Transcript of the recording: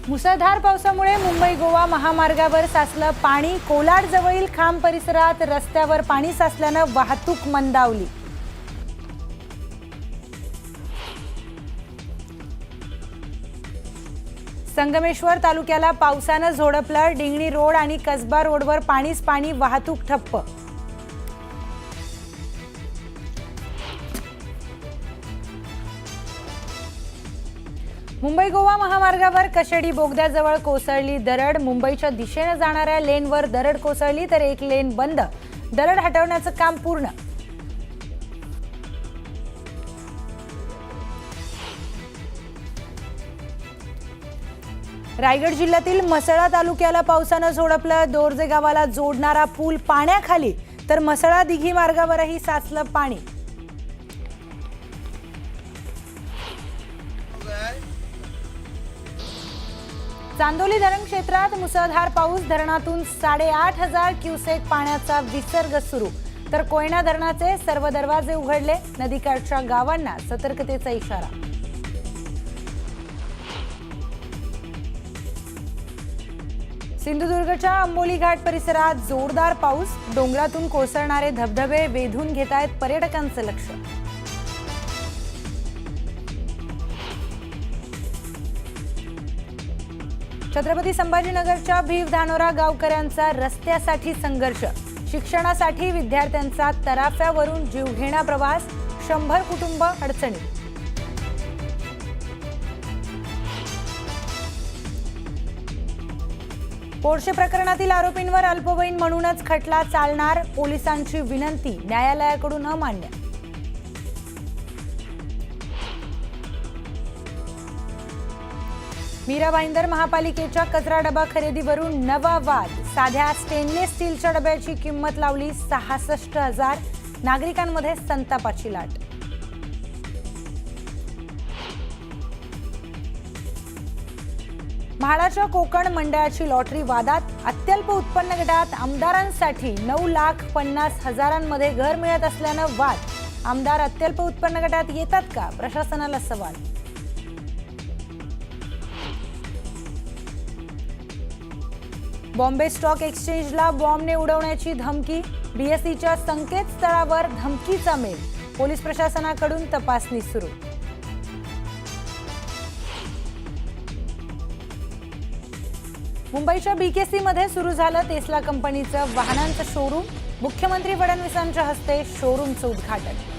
मुसळधार पावसामुळे मुंबई गोवा महामार्गावर साचलं पाणी। कोलाड जवळील खांब परिसरात रस्त्यावर पाणी साचल्याने वाहतूक मंदावली। संगमेश्वर तालुक्याला पावसाने झोडपलं। डिंगणी रोड आणि कसबा रोडवर पाणीच पाणी, वाहतूक ठप्प। मुंबई गोवा महामार्गावर कशेडी बोगद्याजवळ कोसळली दरड। मुंबईच्या दिशेने जाणाऱ्या लेनवर दरड कोसळली तर एक लेन बंद। दरड हटवण्याचं काम पूर्ण। रायगड जिल्ह्यातील म्हसळा तालुक्याला पावसाने झोडपलं। दोरजे गावाला जोडणारा पूल पाण्याखाली तर म्हसळा दिघी मार्गावरही साचलं पाणी। चांदोली धरण क्षेत्रात मुसळधार पाऊस। धरणातून 8,500 क्युसेक पाण्याचा विसर्ग सुरू तर कोयना धरणाचे सर्व दरवाजे उघडले। नदीकाठच्या गावांना सतर्कतेचा इशारा। सिंधुदुर्गच्या अंबोली घाट परिसरात जोरदार पाऊस। डोंगरातून कोसळणारे धबधबे वेधून घेतायत पर्यटकांचं लक्ष। छत्रपती संभाजीनगरच्या भीव धानोरा गावकऱ्यांचा रस्त्यासाठी संघर्ष। शिक्षणासाठी विद्यार्थ्यांचा तराफ्यावरून जीवघेणा प्रवास। 100 कुटुंब अडचणीत। पोर्शे प्रकरणातील आरोपींवर अल्पवयीन म्हणूनच खटला चालणार। पोलिसांची विनंती न्यायालयाकडून अमान्य। मीरा भाईंदर महापालिकेच्या कचरा डबा खरेदीवरून नवा वाद। साध्या स्टेनलेस स्टीलच्या डब्याची किंमत लावली 66,000। नागरिकांमध्ये संतापाची लाट। म्हाडाच्या कोकण मंडळाची लॉटरी वादात। अत्यल्प उत्पन्न गटात आमदारांसाठी 9,50,000मध्ये घर मिळत असल्यानं वाद। आमदार अत्यल्प उत्पन्न गटात येतात का, प्रशासनाला सवाल। बॉम्बे स्टॉक एक्सचेंजला बॉम्बने उडवण्याची धमकी। बीएसईच्या संकेतस्थळावर धमकीचा मेल। पोलीस प्रशासनाकडून तपासणी सुरू। मुंबईच्या बीकेसीमध्ये सुरू झालं टेस्ला कंपनीचं वाहनांचं शोरूम। मुख्यमंत्री फडणवीसांच्या हस्ते शोरूमचं उद्घाटन।